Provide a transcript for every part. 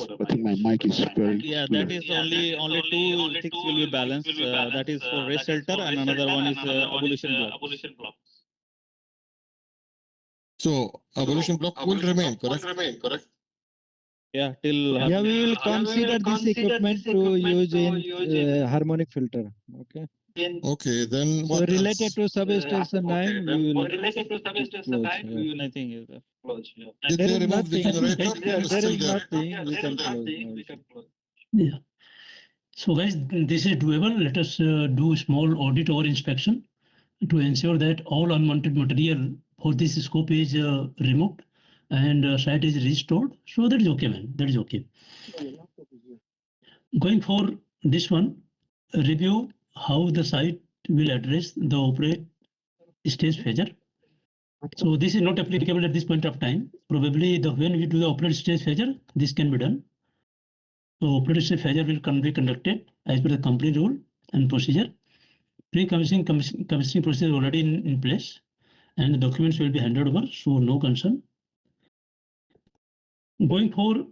I think my mic is very Yeah, clear. that is only two things will be balanced. That is for race shelter, and another one is abolition block. So abolition block will remain, correct? Yeah, till Yeah, we will consider this equipment to use in harmonic filter. Okay. Okay, then So what related else? to substation 9, we will related to substation close, 9, yeah. we will nothing is close. Yeah. Did There they is remove the nothing. generator? There It's still is there. nothing. We can close. No issue. Yeah. So guys, this is doable. Let us do small audit or inspection to ensure that all unwanted material for this scope is removed and site is restored. So that is okay, man. That is okay. Going for this one, review how the site will address the operate stage phaser. So this is not applicable at this point of time. Probably when we do the operate stage phaser, this can be done. So operate stage phaser will be conducted as per the company rule and procedure. Pre-commissioning commissioning procedure is already in place, and the documents will be handed over, so no concern. Going for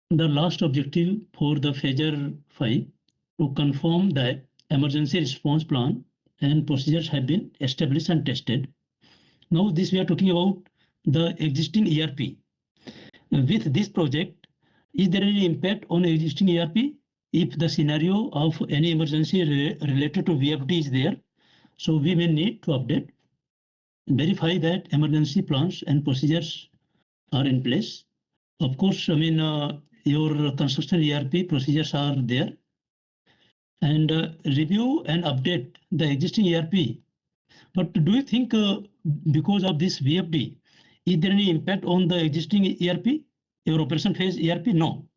the last objective for the phaser 5, to confirm that emergency response plan and procedures have been established and tested. Now this we are talking about the existing ERP. With this project, is there any impact on existing ERP? If the scenario of any emergency related to VFD is there, so we may need to update, verify that emergency plans and procedures are in place. Of course, I mean, your construction ERP procedures are there, and review and update the existing ERP. But do you think because of this VFD, is there any impact on the existing ERP, your operation phase ERP? No.